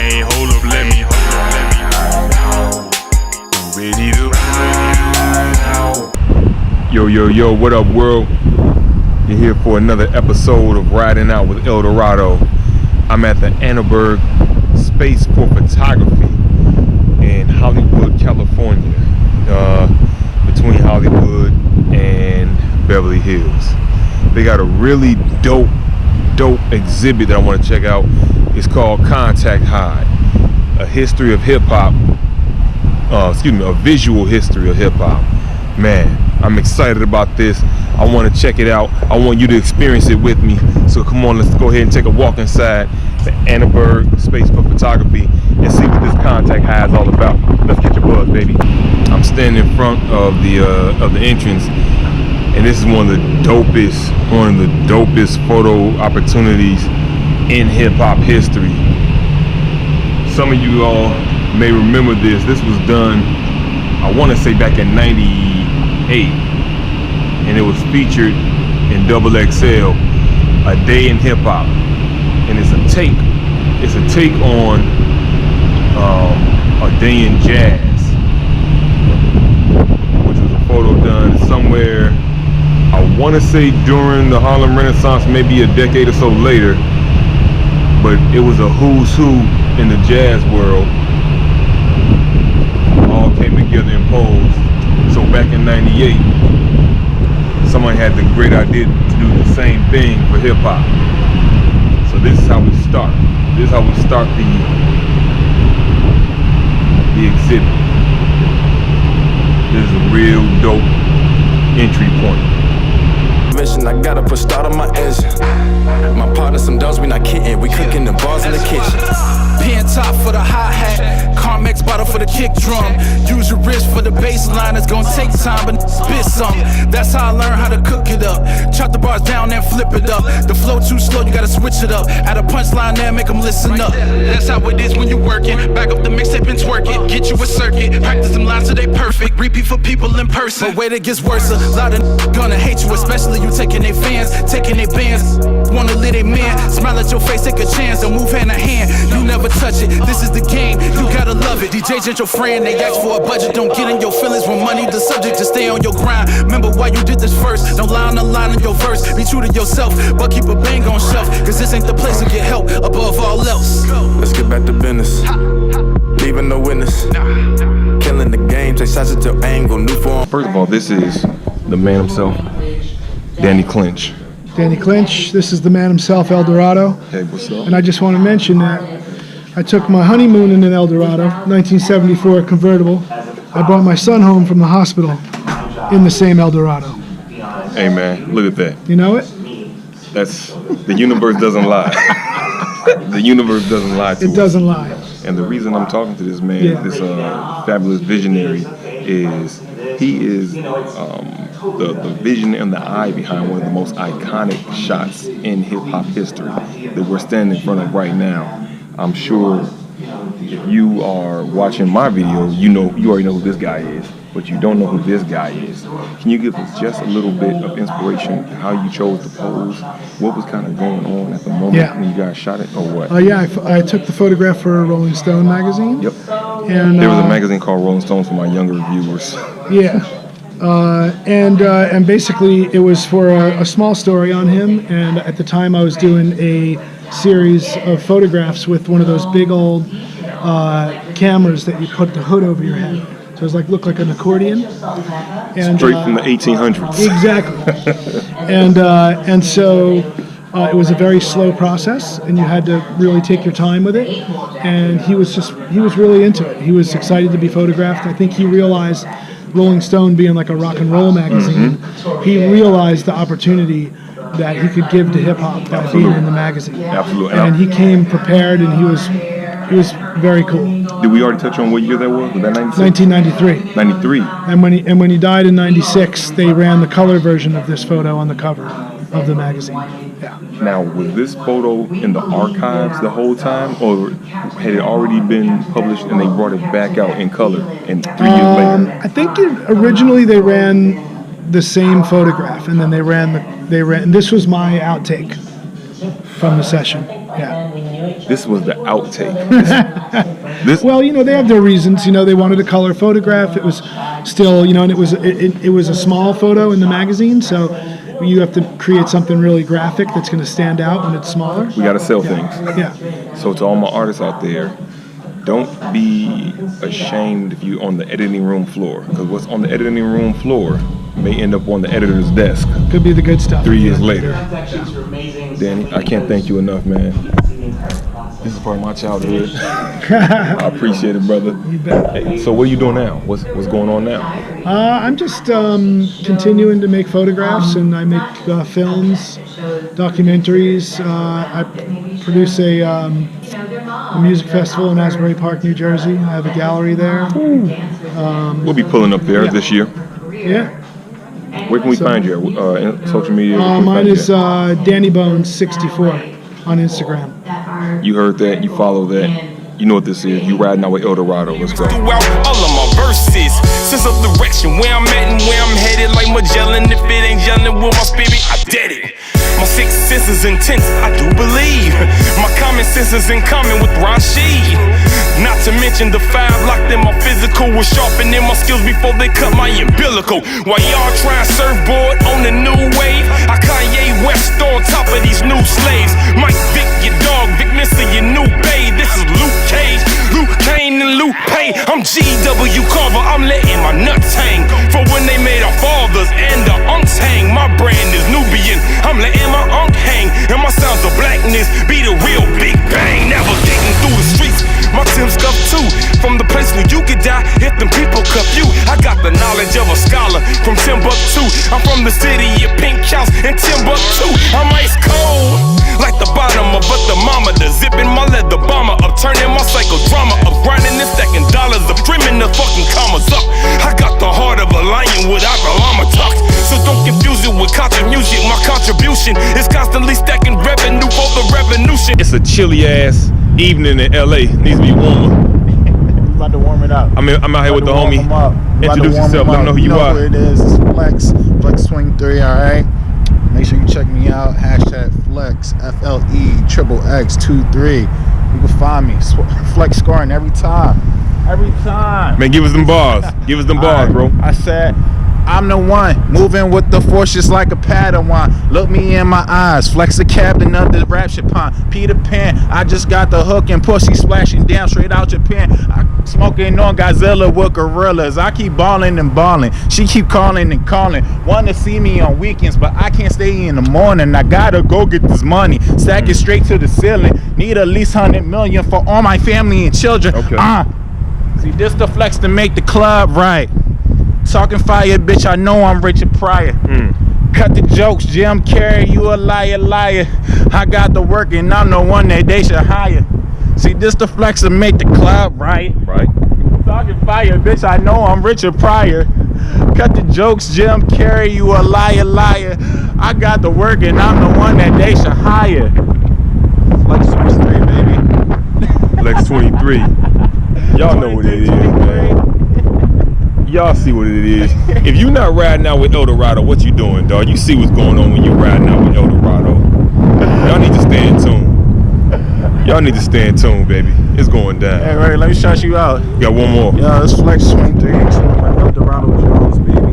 man. Hold up, let me ready to ride out. Yo, what up, world? You're here for another episode of Riding Out with LDorado. I'm at the Annenberg Space for Photography in Hollywood, California, between Hollywood and Beverly Hills. They got a really dope exhibit that I want to check out. It's called Contact High, a history of hip-hop, a visual history of hip-hop. Man, I'm excited about this. I want to check it out. I want you to experience it with me. So come on, let's go ahead and take a walk inside the Annenberg Space for Photography and see what this Contact High is all about. Let's get your buzz, baby. I'm standing in front of the entrance, and this is one of the dopest photo opportunities in hip-hop history. Some of you all may remember this. This was done, I want to say, back in '98, and it was featured in XXL, A Day in Hip Hop, and it's a take on A Day in Jazz, which was a photo done somewhere, I want to say during the Harlem Renaissance, maybe a decade or so later, but it was a who's who in the jazz world all came together and posed. So back in '98, someone had the great idea to do the same thing for hip hop. So this is how we start. This is how we start the exhibit. This is a real dope entry point. I gotta put start on my engine. My partner, some dogs, we not kidding. We cooking the bars in the kitchen. Pen top for the hi-hat, Carmex bottle for the kick drum. Use your wrist for the bass line. It's gonna take time, but spit some. That's how I learned how to cook it up. Chop the bars down and flip it up. The flow too slow, you gotta switch it up. Add a punchline there, make them listen up. That's how it is when you working. Back up the mixtape and twerk it. Get you a circuit. Practice them lines so they perfect. Repeat for people in person. But wait, it gets worse. A lot of gonna hate you, especially you taking their fans, taking their bands. Wanna live they man. Smile at your face, take a chance. Don't move hand in hand. You never touch it. This is the game. You gotta love it. DJs ain't your friend. They ask for a budget. Don't get in your feelings when money the subject. Just stay on your grind. Remember why you did this first. Don't lie on the line in your verse. Be true to yourself, but keep a bang on shelf. Cause this ain't the place to get help above all else. Let's get back to business. Leaving no witness. Killing the game. Take shots at your angle. New form. First of all, this is the man himself, Danny Clinch. Danny Clinch, this is the man himself, LDorado. Hey, what's up? And I just want to mention that I took my honeymoon in an LDorado, 1974 convertible. I brought my son home from the hospital in the same LDorado. Hey man, look at that. You know it? That's, the universe doesn't lie. The universe doesn't lie to us. It doesn't lie. And the reason I'm talking to this man, this fabulous visionary, is he is the vision and the eye behind one of the most iconic shots in hip-hop history that we're standing in front of right now. I'm sure if you are watching my video, you already know who this guy is, but you don't know who this guy is. Can you give us just a little bit of inspiration, how you chose to pose, what was kind of going on at the moment when you guys shot it, or what? I took the photograph for Rolling Stone magazine. Yep. And there was a magazine called Rolling Stone for my younger viewers. Yeah. And basically it was for a small story on him, and at the time I was doing a series of photographs with one of those big old cameras that you put the hood over your head. So it was looked like an accordion. And, straight from the 1800s. Exactly. And so it was a very slow process, and you had to really take your time with it. And he was really into it. He was excited to be photographed. I think he realized, Rolling Stone being like a rock and roll magazine, he realized the opportunity that he could give to hip hop by being in the magazine. Absolutely. And he came prepared, and he was very cool. Did we already touch on what year that was? Was that 96? 1993. 93. And when he died in '96, they ran the color version of this photo on the cover of the magazine. Yeah. Now, was this photo in the archives the whole time, or had it already been published and they brought it back out in color and 3 years later? I think originally they ran the same photograph, and then they ran. And this was my outtake from the session. Yeah. This was the outtake. This Well, they have their reasons. They wanted a color photograph. It was still, and it was a small photo in the magazine, so you have to create something really graphic that's going to stand out when it's smaller. we got to sell things. Yeah. So to all my artists out there, don't be ashamed if you're on the editing room floor, because what's on the editing room floor may end up on the editor's desk Could be the good stuff. 3 years later. Danny, I can't thank you enough, man. This is part of my childhood. I appreciate it, brother. You bet. Hey, so what are you doing now? What's going on now? I'm just continuing to make photographs, and I make films, documentaries. I produce a music festival in Asbury Park, New Jersey. I have a gallery there. We'll be pulling up there this year. Yeah. Where can we find you? In social media? Where can we Mine find you is at? Danny Bones 64 on Instagram. You heard that, you follow that. You know what this is. You riding out with LDorado. Let's go. Throughout all of my verses, sense of direction, where I'm at and where I'm headed, like Magellan. If it ain't gelling with my spirit, I dead it. My sixth sense is intense, I do believe. My common sense is in common with Rashid. Not to mention the 5 locked in my physical was sharpening my skills before they cut my umbilical. While y'all try and surfboard on the new wave, I Kanye West on top of these new slaves. Mike Vick, your dog, Vic Mensa, your new babe. This is Luke Cage, Luke Kane, and Luke Pay. I'm GW Carver, I'm letting my nuts hang. For when they made our fathers and the unks hang. My brand is Nubian, I'm letting my unk hang. And my sounds of blackness be the real Big Bang. Navigating through the streets, my Tim's cuff too. From the place where you could die if them people cuff you. I got the knowledge of a scholar from Timbuktu. I'm from the city of Pink House in Timbuktu. I'm ice cold, like the bottom of a thermometer. Zipping my leather bomber up, turning my psychodrama up. Grinding and stacking dollars up, dreaming the fucking commas up. I got the heart of a lion without the llama tucked. So don't confuse it with contra music. My contribution is constantly stacking revenue for the revolution. It's a chilly ass evening in LA. Needs to be warmer. About to warm it up. I'm out here with the homie. Introduce About to yourself. warm Let me know who you you are. Who it is. It's Flex23. All right. Make sure you check me out. Hashtag Flex FLEXXX23. You can find me. Flex scoring every time. Every time. Man, give us them bars. Give us them bars, bro. I said, I'm the one moving with the force just like a Padawan. Look me in my eyes, flex the captain of the rapture pond. Peter Pan, I just got the hook and pussy splashing down straight out Japan. I smoking on Godzilla with gorillas. I keep balling and balling. She keep calling and calling. Want to see me on weekends, but I can't stay in the morning. I gotta go get this money. Stack it straight to the ceiling. Need at least 100 million for all my family and children. Okay. See, this the flex to make the club right. Talking fire, bitch, I know I'm Richard Pryor. Cut the jokes, Jim Carrey, you a liar, liar. I got the work and I'm the one that they should hire. See, this the flex to make the club right. Right. Talking fire, bitch, I know I'm Richard Pryor. Cut the jokes, Jim Carrey, you a liar, liar. I got the work and I'm the one that they should hire. Flex 23, baby. Flex 23. Y'all know what it is, man. Y'all see what it is. If you're not riding out with LDorado, what you doing, dog? You see what's going on when you're riding out with LDorado. Y'all need to stay in tune. Y'all need to stay in tune, baby. It's going down. Hey, Ray, let me shout you out. Got one more. Yo, it's Flex 23. Chilling with LDorado Jonez, baby.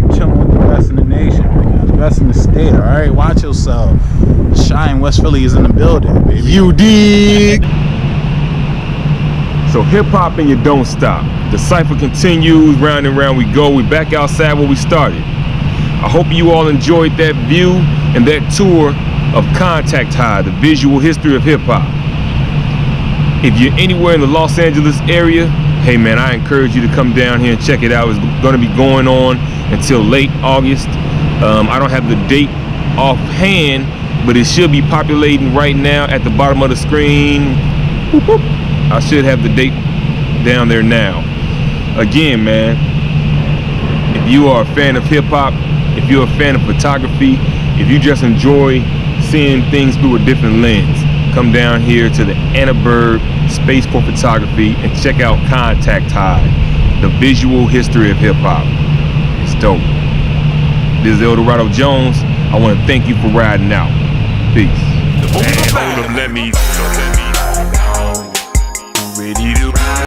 You chilling with the best in the nation, nigga. The best in the state, all right? Watch yourself. Shine West Philly is in the building, baby. You dig? So hip hop and you don't stop. The cypher continues, round and round we go. We back outside where we started. I hope you all enjoyed that view and that tour of Contact High, the visual history of hip hop. If you're anywhere in the Los Angeles area, hey man, I encourage you to come down here and check it out. It's going to be going on until late August. I don't have the date offhand, but it should be populating right now at the bottom of the screen. Whoop, whoop. I should have the date down there now. Again, man, if you are a fan of hip hop, if you're a fan of photography, if you just enjoy seeing things through a different lens, come down here to the Annenberg Space for Photography and check out Contact High, the visual history of hip hop. It's dope. This is LDorado Jonez. I want to thank you for riding out. Peace. Man, hold up, let me